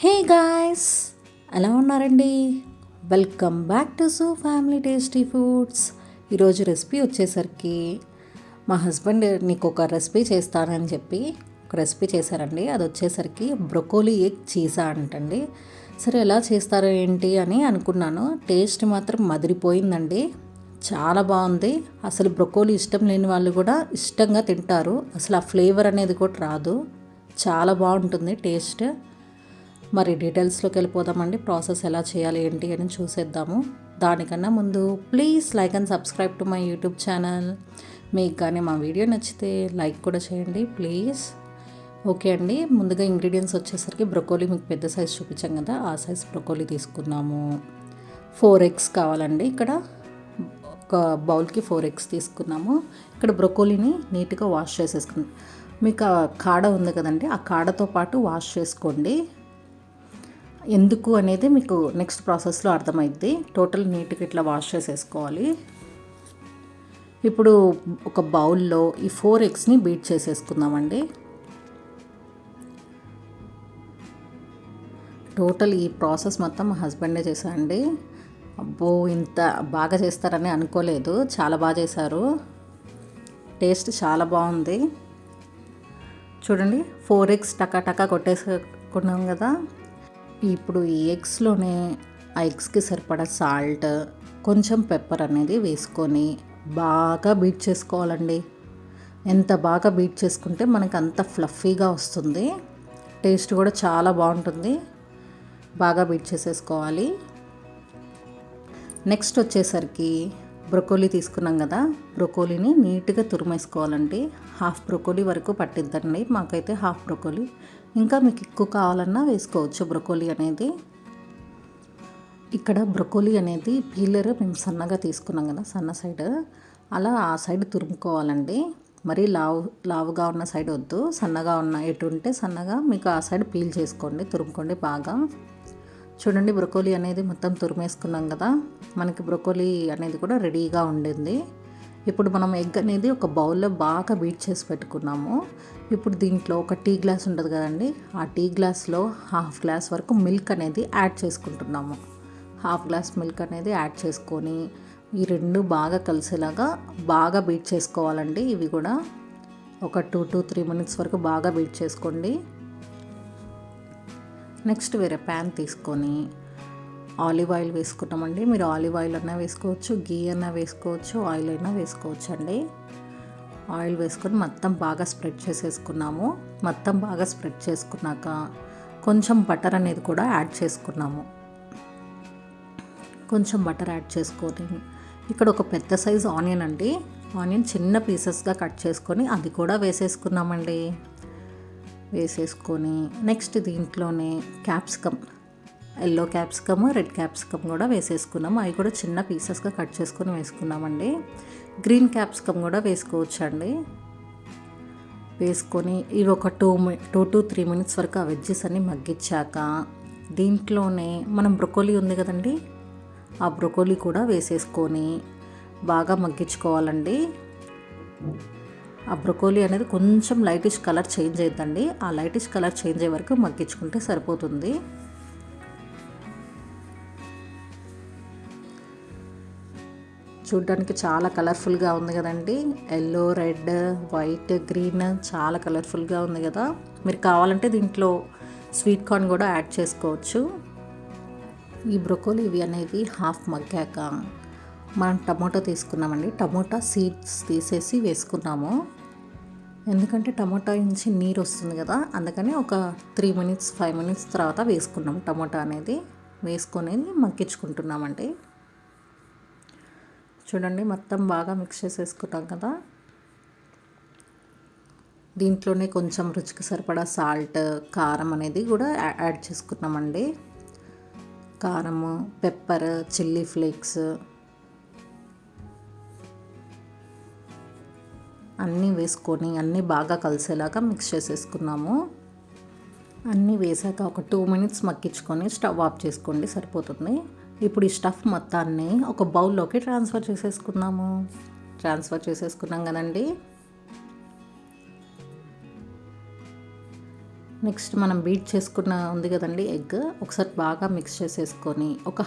Hey guys, ఎలా ఉన్నారండి? Welcome back to so family tasty foods. ఈరోజు రెసిపీ వచ్చేసరికి మా హస్బెండ్ నీకు ఒక రెసిపీ చేస్తానని చెప్పి ఒక రెసిపీ చేశారండి. అది వచ్చేసరికి బ్రొకోలీ ఎగ్ చీజా అంటండి. సరే ఎలా చేస్తారో ఏంటి అని అనుకున్నాను. టేస్ట్ మాత్రం మదిరిపోయిందండి. చాలా బాగుంది. అసలు బ్రొకోలీ ఇష్టం లేని వాళ్ళు కూడా ఇష్టంగా తింటారు. అసలు ఆ ఫ్లేవర్ అనేది కూడా రాదు. చాలా బాగుంటుంది టేస్ట్. మరి డీటెయిల్స్లోకి వెళ్ళిపోదామండి. ప్రాసెస్ ఎలా చేయాలి ఏంటి అని చూసేద్దాము. దానికన్నా ముందు please like and subscribe to my YouTube channel. మీకు కానీ మా వీడియో నచ్చితే లైక్ కూడా చేయండి ప్లీజ్. ఓకే అండి, ముందుగా ఇంగ్రీడియంట్స్ వచ్చేసరికి బ్రొకోలీ మీకు పెద్ద సైజ్ చూపించాం కదా, ఆ సైజ్ బ్రొకోలీ తీసుకున్నాము. 4 eggs కావాలండి. ఇక్కడ ఒక బౌల్కి 4 eggs తీసుకున్నాము. ఇక్కడ బ్రొకోలీని నీట్గా వాష్ చేసేసుకున్నాం. మీకు ఆ కాడ ఉంది కదండి, ఆ కాడతో పాటు వాష్ చేసుకోండి. ఎందుకు అనేది మీకు నెక్స్ట్ ప్రాసెస్లో అర్థమైద్ది. టోటల్ నీట్గా ఇట్లా వాష్ చేసేసుకోవాలి. ఇప్పుడు ఒక బౌల్లో ఈ 4 eggsని బీట్ చేసేసుకుందామండి. టోటల్ ఈ ప్రాసెస్ మొత్తం మా హస్బెండే చేశారండి. అబ్బో, ఇంత బాగా చేస్తారని అనుకోలేదు. చాలా బాగా చేశారు. టేస్ట్ చాలా బాగుంది. చూడండి, 4 eggs టకా కొట్టేసుకున్నాం కదా. ఇప్పుడు ఈ ఎగ్స్లోనే ఆ ఎగ్స్కి సరిపడా సాల్ట్, కొంచెం పెప్పర్ అనేది వేసుకొని బాగా బీట్ చేసుకోవాలండి. ఎంత బాగా బీట్ చేసుకుంటే మనకు అంత ఫ్లఫీగా వస్తుంది. టేస్ట్ కూడా చాలా బాగుంటుంది. బాగా బీట్ చేసేసుకోవాలి. నెక్స్ట్ వచ్చేసరికి బ్రొకోలీ తీసుకున్నాం కదా, బ్రొకోలీని నీట్గా తురిమేసుకోవాలండి. హాఫ్ బ్రొకోలీ వరకు పట్టిద్దండి, మాకైతే హాఫ్ బ్రొకోలీ. ఇంకా మీకు ఎక్కువ కావాలన్నా వేసుకోవచ్చు బ్రొకోలీ అనేది. ఇక్కడ బ్రొకోలీ అనేది పీలర్ మేము సన్నగా తీసుకున్నాం కదా, సన్న సైడ్, అలా ఆ సైడ్ తురుముకోవాలండి. మరీ లావుగా ఉన్న సైడ్ వద్దు, సన్నగా ఉన్న ఎటు ఉంటే సన్నగా మీకు ఆ సైడ్ పీల్ చేసుకోండి, తురుముకోండి బాగా. చూడండి, బ్రొకోలీ అనేది మొత్తం తురిమేసుకున్నాం కదా, మనకి బ్రొకోలీ అనేది కూడా రెడీగా ఉండింది. ఇప్పుడు మనం ఎగ్ అనేది ఒక బౌల్లో బాగా బీట్ చేసి పెట్టుకున్నాము. ఇప్పుడు దీంట్లో ఒక టీ గ్లాస్ ఉంటుంది కదండి, ఆ టీ గ్లాస్లో హాఫ్ గ్లాస్ వరకు మిల్క్ అనేది యాడ్ చేసుకుంటున్నాము. హాఫ్ గ్లాస్ మిల్క్ అనేది యాడ్ చేసుకొని ఈ రెండు బాగా కలిసేలాగా బాగా బీట్ చేసుకోవాలండి. ఇవి కూడా ఒక 2 to 3 minutes వరకు బాగా బీట్ చేసుకోండి. నెక్స్ట్ వేరే ప్యాన్ తీసుకొని ఆలివ్ ఆయిల్ వేసుకున్నామండి. మీరు ఆలివ్ ఆయిల్ అన్నా వేసుకోవచ్చు, గీ అన్నా వేసుకోవచ్చు, ఆయిల్ అయినా వేసుకోవచ్చు అండి. ఆయిల్ వేసుకొని మొత్తం బాగా స్ప్రెడ్ చేసేసుకున్నాము. మొత్తం బాగా స్ప్రెడ్ చేసుకున్నాక కొంచెం బటర్ అనేది కూడా యాడ్ చేసుకున్నాము. కొంచెం బటర్ యాడ్ చేసుకొని ఇక్కడ ఒక పెద్ద సైజు ఆనియన్ అండి, ఆనియన్ చిన్న పీసెస్గా కట్ చేసుకొని అది కూడా వేసేసుకున్నామండి. వేసేసుకొని నెక్స్ట్ దీంట్లోనే capsicum, yellow capsicum, red capsicum కూడా వేసేసుకున్నాము. అవి కూడా చిన్న పీసెస్గా కట్ చేసుకొని వేసుకున్నామండి. గ్రీన్ క్యాప్సికమ్ కూడా వేసుకోవచ్చు అండి. వేసుకొని ఇవి ఒక 2 to 3 minutes వరకు ఆ వెజ్జెస్ అన్ని మగ్గించాక దీంట్లోనే మనం బ్రొకోలీ ఉంది కదండి, ఆ బ్రొకోలీ కూడా వేసేసుకొని బాగా మగ్గించుకోవాలండి. ఆ బ్రొకోలీ అనేది కొంచెం లైటిష్ కలర్ చేంజ్ అవుతుందండి. ఆ లైటిష్ కలర్ చేంజ్ అయ్యే వరకు మగ్గించుకుంటే సరిపోతుంది. చూడ్డానికి చాలా కలర్ఫుల్గా ఉంది కదండి, ఎల్లో, రెడ్, వైట్, గ్రీన్, చాలా కలర్ఫుల్గా ఉంది కదా. మీరు కావాలంటే దీంట్లో స్వీట్ కార్న్ కూడా యాడ్ చేసుకోవచ్చు. ఈ బ్రొకోలీ ఇవి అనేది హాఫ్ మగ్గాక మనం టమోటా తీసుకున్నామండి. టమోటా సీడ్స్ తీసేసి వేసుకున్నాము. ఎందుకంటే టమోటా నుంచి నీరు వస్తుంది కదా, అందుకని ఒక 3 minutes 5 minutes తర్వాత వేసుకున్నాం. టమోటా అనేది వేసుకొని మగ్గించుకుంటున్నామండి. చూడండి, మొత్తం బాగా మిక్స్ చేసేసుకున్నాం కదా. దీంట్లోనే కొంచెం రుచికి సరిపడా సాల్ట్, కారం అనేది కూడా యాడ్ చేసుకున్నామండి. కారము, పెప్పర్, చిల్లీ ఫ్లేక్స్ అన్నీ వేసుకొని అన్నీ బాగా కలిసేలాగా మిక్స్ చేసేసుకున్నాము. అన్నీ వేసాక ఒక 2 minutes మగ్గించుకొని స్టవ్ ఆఫ్ చేసుకోండి, సరిపోతుంది. ఇప్పుడు ఈ స్టఫ్ మొత్తాన్ని ఒక బౌల్లోకి ట్రాన్స్ఫర్ చేసేసుకున్నాం కదండి. నెక్స్ట్ మనం బీట్ చేసుకున్న ఉంది కదండి ఎగ్, ఒకసారి బాగా మిక్స్ చేసేసుకొని ఒక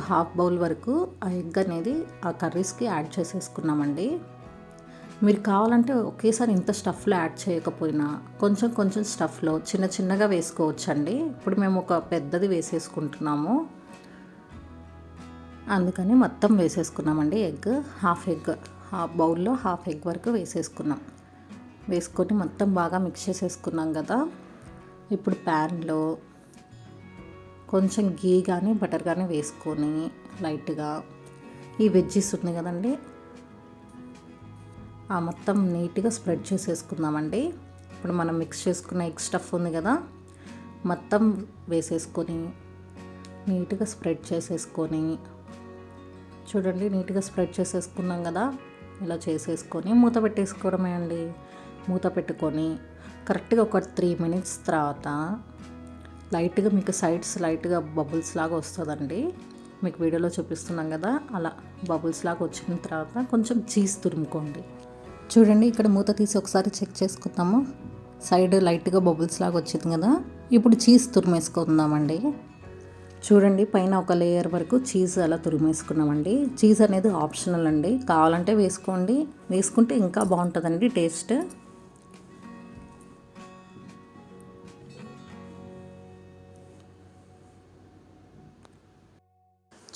హాఫ్ బౌల్ వరకు ఆ ఎగ్ అనేది ఆ కర్రీస్కి యాడ్ చేసేసుకున్నామండి. మీరు కావాలంటే ఒకేసారి ఇంత స్టఫ్లో యాడ్ చేయకపోయినా కొంచెం కొంచెం స్టఫ్లో చిన్నగా వేసుకోవచ్చండి. ఇప్పుడు మేము ఒక పెద్దది వేసేసుకుంటున్నాము, అందుకని మొత్తం వేసేసుకున్నామండి. హాఫ్ బౌల్లో హాఫ్ ఎగ్ వరకు వేసేసుకున్నాం. వేసుకొని మొత్తం బాగా మిక్స్ చేసేసుకున్నాం కదా. ఇప్పుడు ప్యాన్లో కొంచెం గీ కానీ బటర్ కానీ వేసుకొని లైట్గా ఈ వెజ్జీస్ ఉన్నాయి కదండి ఆ మొత్తం నీట్గా స్ప్రెడ్ చేసేసుకుందామండి. ఇప్పుడు మనం మిక్స్ చేసుకున్న ఎగ్ స్టఫ్ ఉంది కదా, మొత్తం వేసేసుకొని నీట్గా స్ప్రెడ్ చేసేసుకొని, చూడండి నీట్గా స్ప్రెడ్ చేసేసుకున్నాం కదా. ఇలా చేసేసుకొని మూత పెట్టేసుకోవడమే అండి. మూత పెట్టుకొని కరెక్ట్గా ఒక 3 minutes తర్వాత లైట్గా మీకు సైడ్స్ లైట్గా బబుల్స్ లాగా వస్తుందండి. మీకు వీడియోలో చూపిస్తున్నాం కదా, అలా బబుల్స్ లాగా వచ్చిన తర్వాత కొంచెం చీజ్ తురుముకోండి. చూడండి ఇక్కడ మూత తీసి ఒకసారి చెక్ చేసుకుందాము. సైడ్ లైట్గా బబుల్స్ లాగా వచ్చింది కదా. ఇప్పుడు చీజ్ తురిమేసుకుందామండి. చూడండి పైన ఒక లేయర్ వరకు చీజ్ అలా తురిమేసుకున్నామండి. చీజ్ అనేది ఆప్షనల్ అండి, కావాలంటే వేసుకోండి, వేసుకుంటే ఇంకా బాగుంటుందండి టేస్ట్.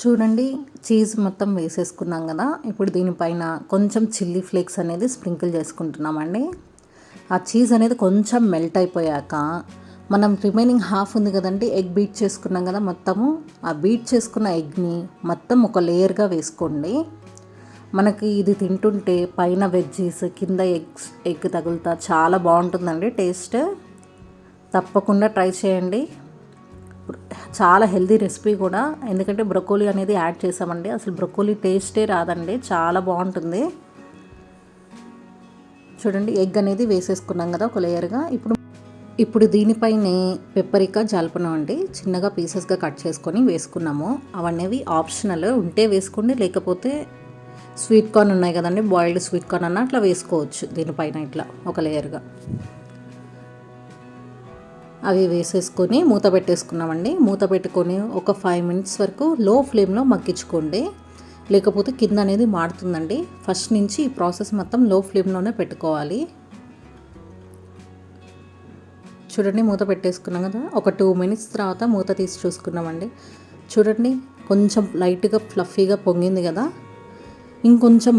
చూడండి చీజ్ మొత్తం వేసేసుకున్నాం కదా. ఇప్పుడు దీనిపైన కొంచెం చిల్లీ ఫ్లేక్స్ అనేది స్ప్రింకిల్ చేసుకుంటున్నామండి. ఆ చీజ్ అనేది కొంచెం మెల్ట్ అయిపోయాక మనం రిమైనింగ్ హాఫ్ ఉంది కదండి ఎగ్ బీట్ చేసుకున్నాం కదా, మొత్తము ఆ బీట్ చేసుకున్న ఎగ్ని మొత్తం ఒక లేయర్గా వేసుకోండి. మనకి ఇది తింటుంటే పైన వెజ్జీస్ కింద ఎగ్ తగులుతా చాలా బాగుంటుందండి టేస్ట్. తప్పకుండా ట్రై చేయండి. చాలా హెల్తీ రెసిపీ కూడా, ఎందుకంటే బ్రొకోలీ అనేది యాడ్ చేసామండి. అసలు బ్రొకోలీ టేస్టే రాదండి, చాలా బాగుంటుంది. చూడండి ఎగ్ అనేది వేసేసుకున్నాం కదా ఒక లేయర్గా. ఇప్పుడు దీనిపైనే పెప్పరికా జాల్పనం అండి చిన్నగా పీసెస్గా కట్ చేసుకొని వేసుకున్నాము. అవన్నీ ఆప్షనల్, ఉంటే వేసుకోండి, లేకపోతే స్వీట్ కార్న్ ఉన్నాయి కదండి, బాయిల్డ్ స్వీట్ కార్న్ అన్న అట్లా వేసుకోవచ్చు దీనిపైన ఇట్లా ఒక లేయర్గా. అవి వేసేసుకొని మూత పెట్టేసుకున్నామండి. మూత పెట్టుకొని ఒక 5 minutes వరకు లో ఫ్లేమ్లో మగ్గించుకోండి, లేకపోతే కింద అనేది మాడుతుందండి. ఫస్ట్ నుంచి ఈ ప్రాసెస్ మొత్తం లో ఫ్లేమ్లోనే పెట్టుకోవాలి. చూడండి మూత పెట్టేసుకున్నాం కదా. ఒక 2 minutes తర్వాత మూత తీసి చూసుకున్నామండి. చూడండి కొంచెం లైట్గా ఫ్లఫీగా పొంగింది కదా. ఇంకొంచెం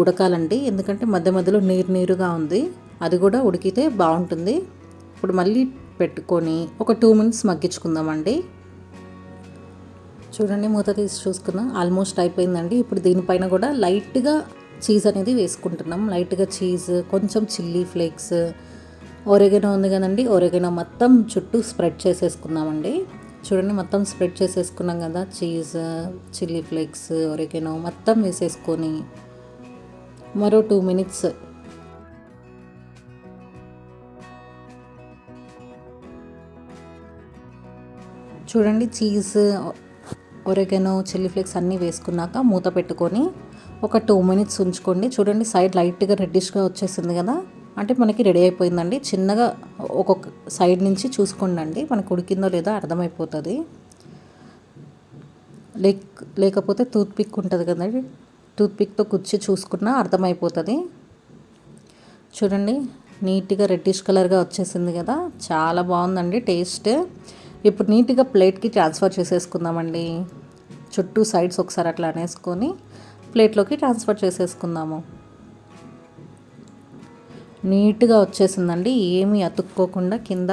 ఉడకాలండి, ఎందుకంటే మధ్య మధ్యలో నీరుగా ఉంది, అది కూడా ఉడికితే బాగుంటుంది. ఇప్పుడు మళ్ళీ పెట్టుకొని ఒక 2 minutes మగ్గించుకుందామండి. చూడండి మూత తీసి చూసుకుందాం, ఆల్మోస్ట్ అయిపోయిందండి. ఇప్పుడు దీనిపైన కూడా లైట్గా చీజ్ అనేది వేసుకుంటున్నాం. లైట్గా చీజ్, కొంచెం చిల్లీ ఫ్లేక్స్, ఒరిగెనో ఉంది కదండి, ఒరిగెనో మొత్తం చుట్టూ స్ప్రెడ్ చేసేసుకుందామండి. చూడండి మొత్తం స్ప్రెడ్ చేసేసుకున్నాం కదా. చీజ్, చిల్లీ ఫ్లేక్స్, ఒరిగెనో మొత్తం వేసేసుకొని మరో 2 minutes. చూడండి చీజ్, ఒరిగెనో, చిల్లీ ఫ్లేక్స్ అన్నీ వేసుకున్నాక మూత పెట్టుకొని ఒక 2 minutes ఉంచుకోండి. చూడండి సైడ్ లైట్గా రెడ్డిష్గా వచ్చేసింది కదా, అంటే మనకి రెడీ అయిపోయిందండి. చిన్నగా ఒక్కొక్క సైడ్ నుంచి చూసుకోండి, మనకు ఉడికిందో లేదో అర్థమైపోతుంది. లేకపోతే టూత్పిక్ ఉంటుంది కదండి, టూత్పిక్తో కుచ్చి చూసుకున్నా అర్థమైపోతుంది. చూడండి నీట్గా రెడ్డిష్ కలర్గా వచ్చేసింది కదా, చాలా బాగుందండి టేస్ట్. ఇప్పుడు నీట్గా ప్లేట్కి ట్రాన్స్ఫర్ చేసేసుకుందామండి. చుట్టూ సైడ్స్ ఒకసారి అట్లా అనేసుకొని ప్లేట్లోకి ట్రాన్స్ఫర్ చేసేసుకుందాము. నీట్గా వచ్చేసిందండి, ఏమీ అతుక్కోకుండా కింద.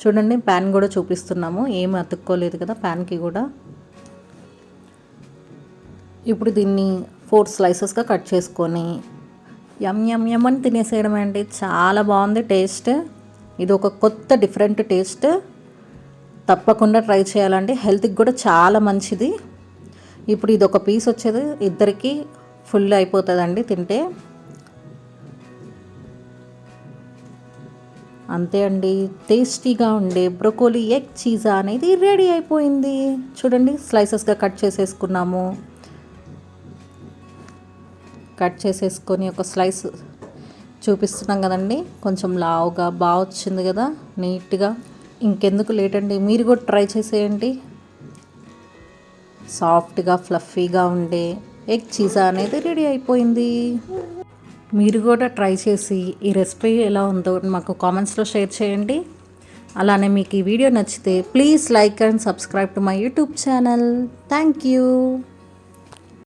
చూడండి ప్యాన్ కూడా చూపిస్తున్నాము, ఏమీ అతుక్కోలేదు కదా ప్యాన్కి కూడా. ఇప్పుడు దీన్ని 4 slicesగా కట్ చేసుకొని యమ్ అని తినేసేయడమే అండి. చాలా బాగుంది టేస్ట్. ఇది ఒక కొత్త డిఫరెంట్ టేస్ట్, తప్పకుండా ట్రై చేయాలండి. హెల్త్కి కూడా చాలా మంచిది. ఇప్పుడు ఇది ఒక పీస్ వచ్చేది ఇద్దరికి ఫుల్ అయిపోతుందండి తింటే. అంతే అండి, టేస్టీగా ఉండే బ్రొకోలీ ఎగ్ చీజా అనేది రెడీ అయిపోయింది. చూడండి స్లైసెస్గా కట్ చేసేసుకున్నాము. కట్ చేసేసుకొని ఒక స్లైస్ చూపిస్తున్నాం కదండి, కొంచెం లావుగా బాగా వచ్చింది కదా నీట్గా. ఇంకెందుకు లేట్ అండి, మీరు కూడా ట్రై చేసేయండి. సాఫ్ట్గా ఫ్లఫీగా ఉండే ఎగ్ చీజా అనేది రెడీ అయిపోయింది. మీరు కూడా ట్రై చేసి ఈ రెసిపీ ఎలా ఉందో మాకు కామెంట్స్లో షేర్ చేయండి. అలానే మీకు ఈ వీడియో నచ్చితే please like and subscribe to my YouTube channel. Thank you.